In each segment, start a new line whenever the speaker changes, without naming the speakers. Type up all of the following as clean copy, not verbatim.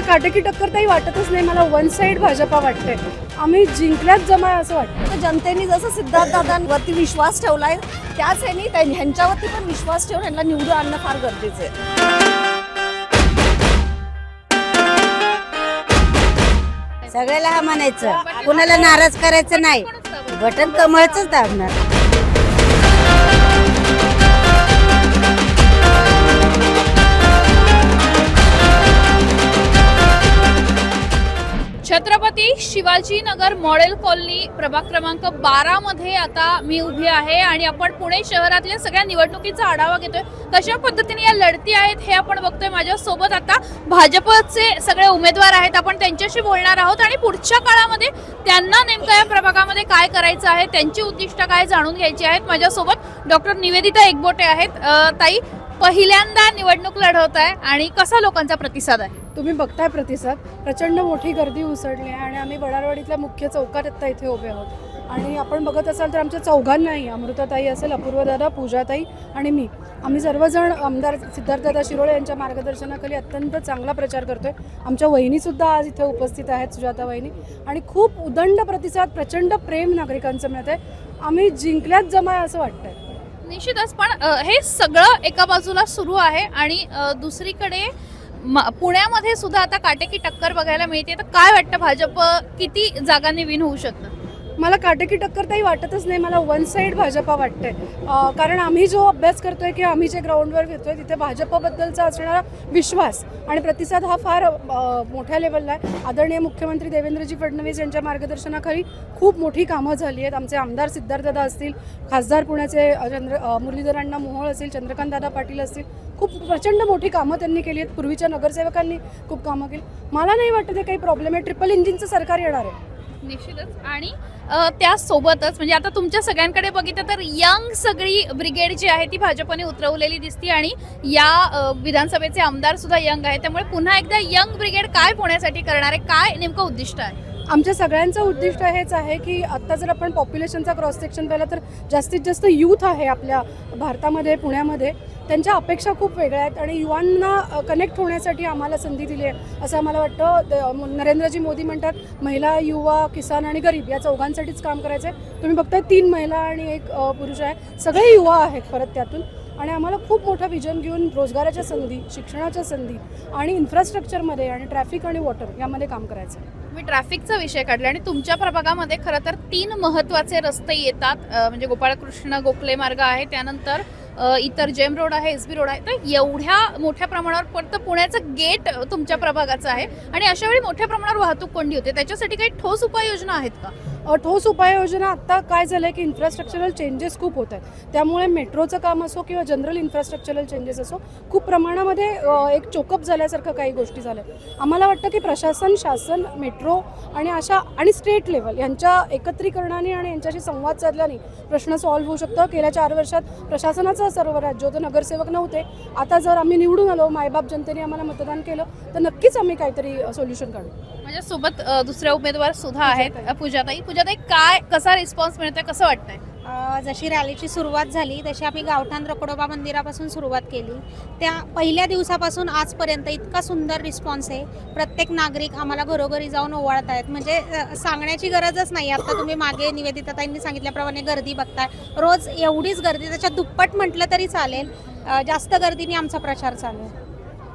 काटेकी टक्कर काही वाटतच नाही. मला वन साइड भाजपा वाटते. आम्ही जिंकल्याच जमाय असं वाटतं.
जनतेने जसं सिद्धार्थदादांवरती विश्वास ठेवलाय त्याच ह्यांच्यावरती पण विश्वास ठेवून ह्यांना निवडून आणणं फार गरजेचं आहे.
सगळ्याला म्हणायचं, कुणाला नाराज करायचं नाही. बटन कमळच दाबणार.
छत्रपती शिवाजीनगर मॉडेल कॉलनी प्रभाग क्रमांक 12 मध्ये आता मी उभी आहे आणि आपण पुणे शहरातल्या सगळ्या निवडणुकीचा आढावा घेतोय. कशा पद्धतीने या लढती आहेत हे आपण बघतोय. माझ्या सोबत आता भाजपचे सगळे उमेदवार आहेत. आपण त्यांच्याशी बोलणार आहोत आणि पुढच्या काळामध्ये त्यांना नेमकं या प्रभागामध्ये काय करायचं आहे, त्यांची उद्दिष्ट काय जाणून घ्यायची आहेत. माझ्यासोबत डॉक्टर निवेदिता एकबोटे आहेत. ताई, पहिल्यांदा निवडणूक लढवत आहे आणि कसा लोकांचा प्रतिसाद आहे?
तुम्ही बघताय प्रतिसाद. प्रचंड मोठी गर्दी उसळली आहे आणि आम्ही वडारवाडीतल्या मुख्य चौकात आत्ता इथे उभे आहोत. आणि आपण बघत असाल तर आमच्या चौघांनाही, अमृताताई असेल, अपूर्वदादा, पूजाताई आणि मी, आम्ही सर्वजण आमदार सिद्धार्थदादा शिरोळे यांच्या मार्गदर्शनाखाली अत्यंत चांगला प्रचार करतोय. आमच्या वहिनीसुद्धा आज इथे उपस्थित आहेत, सुजाता वहिनी. आणि खूप उदंड प्रतिसाद, प्रचंड प्रेम नागरिकांचं मिळत आहे. आम्ही जिंकल्याच जमाय असं वाटतंय.
निश्चितच. पण हे सगळं एका बाजूला सुरू आहे आणि दुसरीकडे पुण्यामध्ये सुद्धा आता काटेकी टक्कर बघायला मिळते. तर काय वाटतं, भाजप किती जागांनी विन होऊ शकतं?
मला काटेकी टक्कर काही वाटतच नाही. मला वन साइड भाजपा वाटते. कारण आम्ही जो अभ्यास करतोय किंवा आम्ही जे ग्राउंडवर घेतोय तिथे भाजपबद्दलचा असणारा विश्वास आणि प्रतिसाद हा फार मोठ्या लेवलला आहे. आदरणीय मुख्यमंत्री देवेंद्रजी फडणवीस यांच्या मार्गदर्शनाखाली खूप मोठी कामं झाली आहेत. आमचे आमदार सिद्धार्थदादा असतील, खासदार पुण्याचे मुरलीधर अण्णा मोहोळ असतील, चंद्रकांतदादा पाटील असतील, खूप प्रचंड मोठी कामं त्यांनी केली आहेत. पूर्वीच्या नगरसेवकांनी खूप कामं केली. मला नाही वाटत ते काही प्रॉब्लेम आहे. ट्रिपल इंजिनचं सरकार येणार आहे.
निश्चितच. आणि त्यासोबतच म्हणजे आता तुमच्या सगळ्यांकडे बघितलं तर यंग सगळी ब्रिगेड जी आहे ती भाजपने उतरवलेली दिसते आणि या विधानसभेचे आमदार सुद्धा यंग आहे. त्यामुळे पुन्हा एकदा यंग ब्रिगेड काय पुण्यासाठी करणार आहे, काय नेमकं उद्दिष्ट आहे?
आमच्या सगळ्यांचं उद्दिष्ट हेच आहे की आत्ता जर आपण पॉप्युलेशनचा क्रॉस सेक्शन पाहिला तर जास्तीत जास्त यूथ आहे आपल्या भारतामध्ये, पुण्यामध्ये. त्यांच्या अपेक्षा खूप वेगळ्या आहेत आणि युवांना कनेक्ट होण्यासाठी आम्हाला संधी दिली आहे असं आम्हाला वाटतं. नरेंद्रजी मोदी म्हणतात महिला, युवा, किसान आणि गरीब या चौघांसाठीच काम करायचं आहे. तुम्ही बघताय 3 महिला आणि 1 पुरुष आहे. सगळे युवा आहेत परत त्यातून. आणि आम्हाला खूप मोठं विजन घेऊन रोजगाराच्या संधी, शिक्षणाच्या संधी आणि इन्फ्रास्ट्रक्चरमध्ये आणि ट्रॅफिक आणि वॉटर यामध्ये काम करायचं आहे.
मी ट्रॅफिकचा विषय काढला आणि तुमच्या प्रभागामध्ये खरं तर 3 महत्त्वाचे रस्ते येतात. म्हणजे गोपाळकृष्ण गोखले मार्ग आहे, त्यानंतर इतर जेम रोड आहे, एसबी रोड आहे. तर एवढ्या मोठ्या प्रमाणावर फक्त पुण्याचं गेट तुमच्या प्रभागाचं आहे आणि अशा वेळी मोठ्या प्रमाणावर वाहतूक कोंडी होते. त्याच्यासाठी काही ठोस उपाययोजना आहेत का?
ठोस उपाययोजना आत्ता काय झालं आहे की इन्फ्रास्ट्रक्चरल चेंजेस खूप होत आहेत. त्यामुळे मेट्रोचं काम असो किंवा जनरल इन्फ्रास्ट्रक्चरल चेंजेस असो, खूप प्रमाणामध्ये एक चोकअप झाल्यासारखं काही गोष्टी झाल्या. आम्हाला वाटतं की प्रशासन, शासन, मेट्रो आणि स्टेट लेवल यांच्या एकत्रीकरणाने आणि यांच्याशी संवाद साधल्याने प्रश्न सॉल्व्ह होऊ शकतं. गेल्या 4 वर्षात प्रशासनाचं सर्व राज्य होतं, नगरसेवक नव्हते. आता जर आम्ही निवडून आलो, मायबाप जनतेने आम्हाला मतदान केलं तर नक्कीच आम्ही काहीतरी सोल्युशन काढू.
माझ्यासोबत दुसऱ्या उमेदवार सुद्धा आहेत, पूजाताई. पूजाताई, कसा रिस्पॉन्स मिळतोय, कसं वाटतंय?
जशी रॅलीची सुरुवात झाली तशी आम्ही गावठाण रकडोबा मंदिरापासून सुरुवात केली. त्या पहिल्या दिवसापासून आजपर्यंत इतका सुंदर रिस्पॉन्स आहे. प्रत्येक नागरिक आम्हाला घरोघरी जाऊन ओवाळत आहेत. म्हणजे सांगण्याची गरजच नाही. आता तुम्ही मागे निवेदिताताईंनी सांगितल्याप्रमाणे गर्दी बघताय. रोज एवढीच गर्दी, त्याच्या दुप्पट म्हटलं तरी चालेल. जास्त गर्दीने आमचा प्रचार चालू आहे.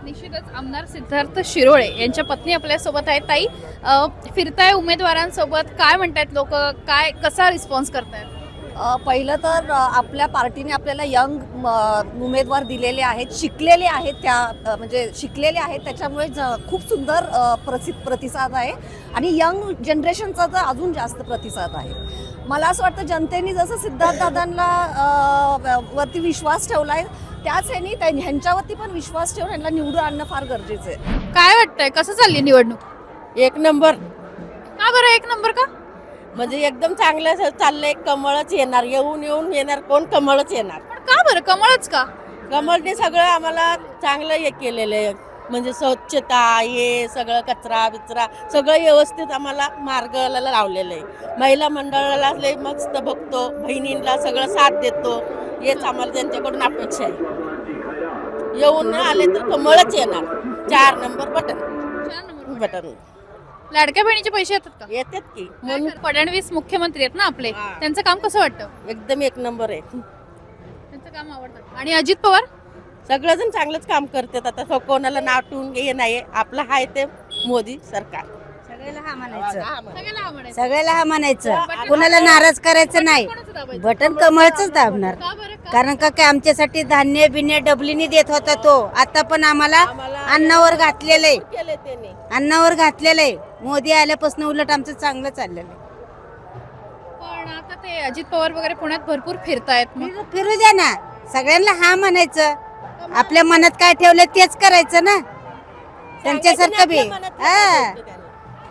निश्चितच. आमदार सिद्धार्थ शिरोळे यांच्या पत्नी आपल्यासोबत आहेत. ताई, फिरताय उमेदवारांसोबत, काय म्हणतायत लोक, कसा रिस्पॉन्स करतायत?
पहिलं तर आपल्या पार्टीने आपल्याला यंग उमेदवार दिलेले आहेत, शिकलेले आहेत. म्हणजे शिकलेले आहेत, त्याच्यामुळे खूप सुंदर प्रतिसाद आहे आणि यंग जनरेशनचा तर अजून जास्त प्रतिसाद आहे. मला असं वाटतं जनतेने जसं सिद्धार्थदादांना वरती विश्वास ठेवलाय त्याच ह्यांच्यावरती पण विश्वास ठेवून ह्यांना निवडून आणणं फार गरजेचं आहे.
काय वाटतंय, कसं चालली निवडणूक?
1 नंबर.
का बरं 1 नंबर का?
म्हणजे एकदम चांगलं चाललंय. कमळच येणार, येऊन येणार कोण, कमळच येणार.
पण का बरं कमळच का?
कमळने सगळं आम्हाला चांगलं हे केलेलं आहे. म्हणजे स्वच्छता, हे सगळं कचरा बिचरा सगळं व्यवस्थित आम्हाला मार्गाला लावलेलं आहे. महिला मंडळाला लय मस्त बघतो, बहिणींना सगळं साथ देतो. हेच आम्हाला त्यांच्याकडून अपेक्षा आहे. येऊन आले तर कमळच येणार. 4 नंबर बटन.
4 नंबर
बटन
लाडक्या बहिणीचे पैसे येतात का?
येतात की
काय
म्हणून
कर- फडणवीस मुख्यमंत्री आहेत ना आपले,
हा.
त्यांचं काम कसं वाटतं?
एकदम एक नंबर आहे.
त्यांचं काम आवडतं. आणि अजित पवार?
सगळेजण चांगलंच काम करतात. आता कोणाला नाटून हे नाही, आपलं आहे ते मोदी सरकार.
सगळ्याला हा म्हणायचं
सगळ्याला आवडायचं.
सगळ्याला हा म्हणायचं कुणाला नाराज करायचं नाही.
कोणाचं दाबायचं?
बटन कमळच दाबणार.
का बरं का?
कारण का काय आमच्यासाठी धान्य बिन्य डबलीनी देत होता तो. आता पण आम्हाला अन्नावर घातलेलं आहे.
केले त्याने
अन्नावर घातलेलं आहे. मोदी आल्यापासून उलट आमचं चांगलं चाललेलं आहे.
पण आता ते अजित पवार वगैरे पुण्यात भरपूर फिरतायत. मग
फिरू द्या ना. सगळ्यांना हा म्हणायचं. आपल्या मनात काय ठेवलं तेच करायचं ना. त्यांच्यासारखं बी हा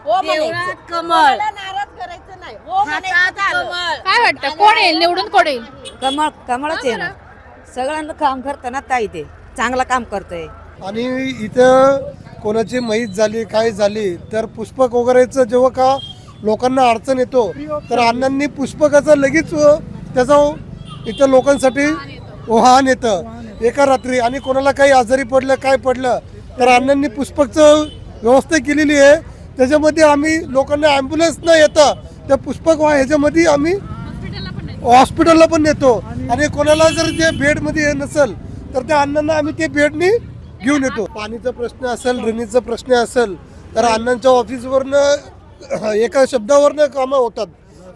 हो म्हणायचं. कोणाला नाराज करायचं नाही. हो म्हणायचं झालं.
काय वाटतं कोण येईल निवडून, कोण येईल?
कमळच आहे ना. सगळ्यांना काम करताना ताई ते चांगलं काम करतोय.
आणि इथं कोणाची मैत झाली काय झाली तर पुष्पक वगैरेचं जेव्हा का लोकांना अडचण येतो तर अण्णांनी पुष्पकाचं लगेच त्याचा इथं लोकांसाठी वाहन येतं एका रात्री. आणि कोणाला काही आजारी पडलं काय पडलं तर अण्णांनी पुष्पकचं व्यवस्था केलेली आहे. त्याच्यामध्ये आम्ही लोकांना ॲम्ब्युलन्स न येता त्या पुष्पक ह्याच्यामध्ये आम्ही हॉस्पिटलला पण नेतो. आणि कोणाला जर ते बेडमध्ये नसेल तर त्या अण्णांना आम्ही ते बेडनी घेऊन येतो. पाणीचा प्रश्न असेल, ड्रेनेजचा प्रश्न असेल तर अण्णांच्या ऑफिसवरनं एका शब्दावरनं कामं होतात.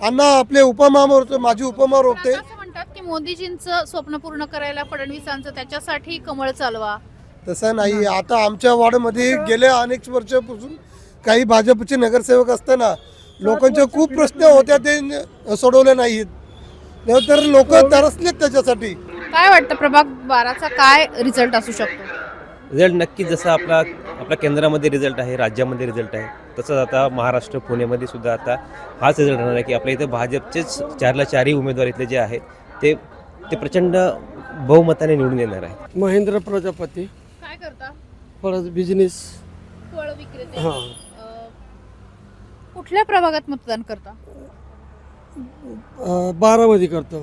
अण्णा आपले उपमावर होते, माझे उपमावर होते.
असं म्हणतात की मोदीजींचं स्वप्न पूर्ण करायला फडणवीसांचं, त्याच्यासाठी कमळ चालवा.
तसं नाही. आता आमच्या वार्डमध्ये गेल्या अनेक वर्षापासून काही भाजपचे नगरसेवक असताना लोकांचे खूप प्रश्न होत्या ते सोडवले नाहीत. तर लोक तरसलेत त्याच्यासाठी.
काय वाटतं प्रभाग 12चा काय रिझल्ट असू शकतो?
रिझल्ट नक्की जसं आपल्या केंद्रामध्ये रिझल्ट आहे, राज्यामध्ये रिझल्ट आहे, तसंच आता महाराष्ट्र पुणेमध्ये सुद्धा आता हाच रिझल्ट राहणार आहे की आपल्या इथं भाजपचेच 4ला 4ही उमेदवार इथले जे आहेत ते प्रचंड बहुमताने निवडून येणार आहे.
महेंद्र प्रजापती
काय करता?
परत बिझनेस.
फळ विक्रेते.
हां
कुठल्या प्रभागात मतदान करता?
12मध्ये करतो.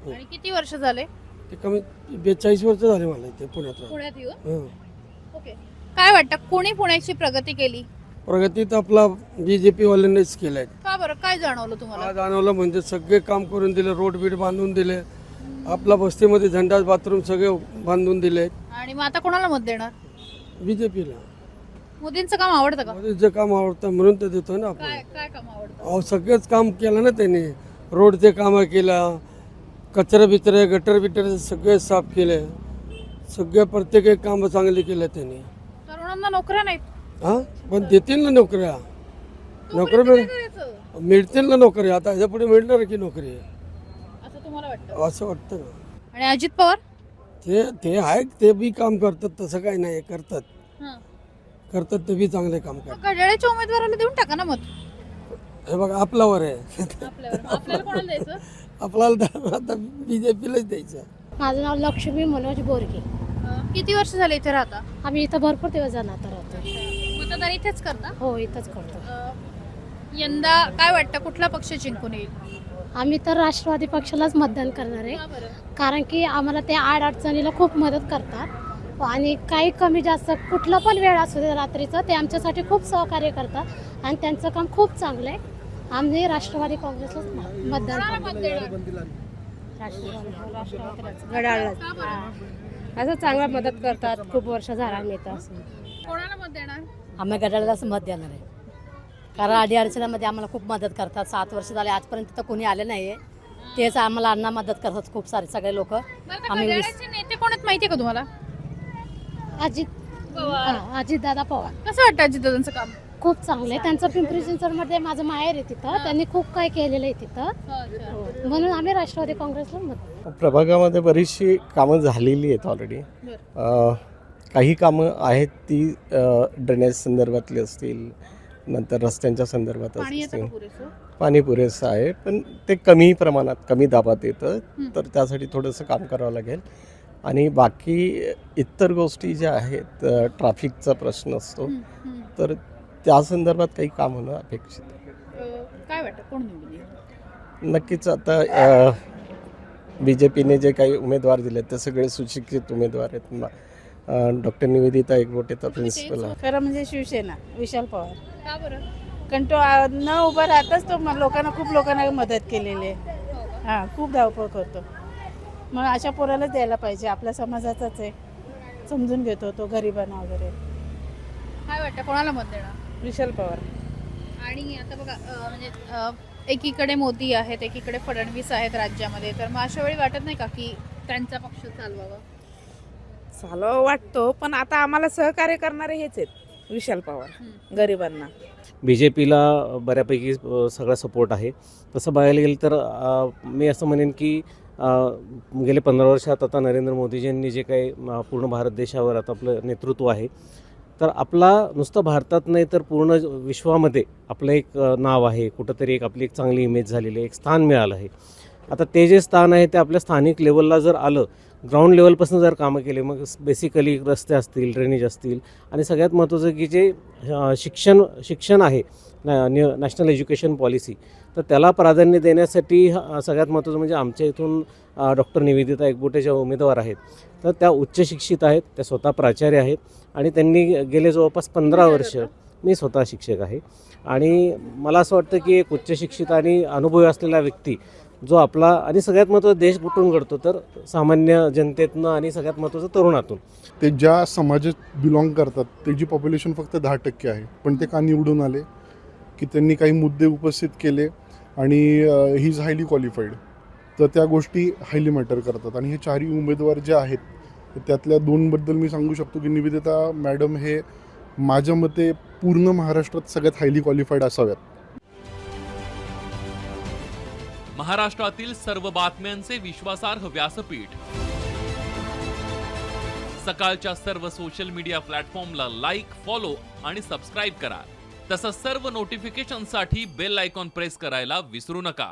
आणि किती वर्ष झाले
ते कमी 42 वर्ष झाले मला इथे पुण्यात राहून.
पुण्यात येऊन?
हां.
ओके. काय वाटतं कोणी पुण्याची प्रगती केली?
प्रगतीत आपला BJP वाल्यांनीच केलाय.
का बरं, काय जाणवलं तुम्हाला?
जाणवलं म्हणजे सगळे काम करून दिले, रोड बीड बांधून दिले, आपला बस्तीमध्ये झंडा बाथरूम सगळे बांधून दिले.
आणि मग आता कोणाला मत देणार?
BJPला
मोदींचं काम आवडतं का?
जे काम आवडतं म्हणून तर देतो ना आपण.
काय काय काम आवडतं?
अहो सगळेच काम केलं ना त्यांनी. रोडचे कामं केलं, कचरा बिचरे गटर बिटर सगळे साफ केले, सगळे प्रत्येक एक कामं चांगली केले त्यांनी.
तरुणांना नोकऱ्या नाहीत.
हां पण देतील ना नोकऱ्या. नोकऱ्या मिळतील ना नोकरी. आता ह्याच्या पुढे मिळणार की नोकरी
असं तुम्हाला वाटतं?
असं वाटतं ना.
आणि अजित पवार?
ते आहे ते बी काम करतात, तसं काही नाही. करतात करतात ते बी चांगले काम करतात.
घड्याळ्याच्या उमेदवाराला देऊन टाका ना मत.
हे बघा आपल्यावर आहे.
आपल्याला कोणाला द्यायचं?
आपल्याला आता BJPलाच द्यायचं.
माझं नाव लक्ष्मी मनोज बोरगे.
किती वर्ष झाले इथे राहता?
आम्ही इथं भरपूर दिवस जाणार राहतो.
मतदान इथेच करता?
हो इथंच करतो.
यंदा काय वाटतं कुठला पक्ष जिंकून येईल?
आम्ही तर राष्ट्रवादी पक्षालाच मतदान करणार आहे.
का बरं?
कारण की आम्हाला ते अडचणीला खूप मदत करतात आणि काही कमी जास्त कुठलं पण वेळ असू दे रात्रीचं ते आमच्यासाठी खूप सहकार्य करतात आणि त्यांचं काम खूप चांगलं आहे. आम्ही राष्ट्रवादी काँग्रेसलाच मतदान
कोणाला
करणार.
मत देणार?
घड्याळलाच
का बरं?
असं चांगला मदत करतात. खूप वर्ष झाला आम्ही इथं असं.
कोणाला मत देणार?
आम्ही गडालाच मत देणार आहे. कारण अडीअडचणीमध्ये आम्हाला खूप मदत करतात. 7 वर्ष झाले आजपर्यंत तर कोणी आले नाही आहे. तेच आम्हाला अण्णा मदत करतात खूप सारे सगळे लोक.
बरं का,
आम्ही
घड्याळ्याचे नेते कोण आहेत माहितीये का तुम्हाला?
अजित दादा पवार
कसं वाटतं अजितदादांचं काम?
खूप चांगलं आहे. त्यांचं पिंपरी चिंचवडमध्ये माझं माहेर आहे तिथं. त्यांनी खूप काही केलेलं आहे तिथं. म्हणून आम्ही राष्ट्रवादी काँग्रेसला मत.
प्रभागामध्ये बरीचशी कामं झालेली आहेत ऑलरेडी. काही कामं आहेत ती ड्रेनेज संदर्भातली असतील, नंतर रस्त्यांच्या संदर्भात
पाणी येतं
असतील.
का पुरेसं?
पाणी पुरेसं आहे पण ते कमी प्रमाणात, कमी दाबात येतं. तर त्यासाठी थोडंसं काम करावं लागेल. आणि बाकी इतर गोष्टी ज्या आहेत, ट्रॅफिकचा प्रश्न असतो, तर त्या संदर्भात काही काम होणं अपेक्षित आहे.
काय वाटतं कोण निवडून येईल?
नक्कीच आता BJPने जे काही उमेदवार दिले ते सगळे सुशिक्षित उमेदवार आहेत. डॉक्टर निवेदिता एकबोटे तर प्रिन्सिपल आहे.
खरं म्हणजे शिवसेना विशाल पवार,
का बरं?
कारण तो न उभा राहताच तो लोकांना खूप लोकांना मदत केलेली आहे. हां, खूप धावपळ करतो. मग अशा पोरालाच द्यायला पाहिजे, आपल्या समाजाचाच आहे, समजून घेतो तो गरिबांना वगैरे.
काय वाटतं कोणाला मत देणार?
विशाल पवार.
आणि आता बघा म्हणजे एकीकडे मोदी आहेत, एकीकडे फडणवीस आहेत राज्यामध्ये, तर मग अशा वेळी वाटत नाही का की त्यांचा पक्ष चालवावा?
चालू वाटतो, पण आता आम्हाला सहकार्य करणारे हेच आहेत, विशाल पवार, गरिबांना.
BJPला बऱ्यापैकी सगळा सपोर्ट आहे. तसं बघायला गेलं तर मी असं म्हणेन की गेले 15 वर्षात आता नरेंद्र मोदीजींनी जे काही पूर्ण भारत देशावर आता आपलं नेतृत्व आहे, तर आपला नुसतं भारतात नाही तर पूर्ण विश्वामध्ये आपलं एक नाव आहे, कुठंतरी एक आपली एक चांगली इमेज झालेली आहे, एक स्थान मिळालं आहे. आता ते जे स्थान आहे ते आपल्या स्थानिक लेवलला जर आलं, ग्राउंड लेवलपासून जर कामं केले, मग बेसिकली रस्ते असतील, ड्रेनेज असतील, आणि सगळ्यात महत्त्वाचं की जे शिक्षण आहे, नॅशनल एज्युकेशन पॉलिसी, तर त्याला प्राधान्य देण्यासाठी सगळ्यात महत्त्वाचं म्हणजे आमच्या इथून डॉक्टर निवेदिता एकबोटे ज्या उमेदवार आहेत, तर त्या उच्च शिक्षित आहेत, त्या स्वतः प्राचार्य आहेत आणि त्यांनी गेले जवळपास 15 वर्ष, मी स्वतः शिक्षक आहे, आणि मला असं वाटतं की एक उच्च शिक्षित आणि अनुभवी असलेला व्यक्ती जो आपला, आणि सगळ्यात महत्त्वाचं देश कुठून घडतो तर सामान्य जनतेतनं आणि सगळ्यात महत्त्वाचं तरुणातून.
ते ज्या समाजात बिलॉंग करतात त्याची पॉप्युलेशन फक्त 10% आहे, पण ते का निवडून आले की त्यांनी काही मुद्दे उपस्थित केले आणि ही इज हायली क्वालिफाईड, तर त्या गोष्टी हायली मॅटर करतात. आणि हे चारही उमेदवार जे आहेत त्यातल्या 2बद्दल मी सांगू शकतो की निवेदिता मॅडम हे माझ्या मते पूर्ण महाराष्ट्रात सगळ्यात हायली क्वालिफाईड असाव्यात.
महाराष्ट्रातील सर्व बातम्यांचे विश्वासार्ह व्यासपीठ, सकाळच्या सर्व सोशल मीडिया प्लॅटफॉर्मला लाईक, फॉलो आणि सबस्क्राईब करा. तसंच सर्व नोटिफिकेशनसाठी बेल आयकॉन प्रेस करायला विसरू नका.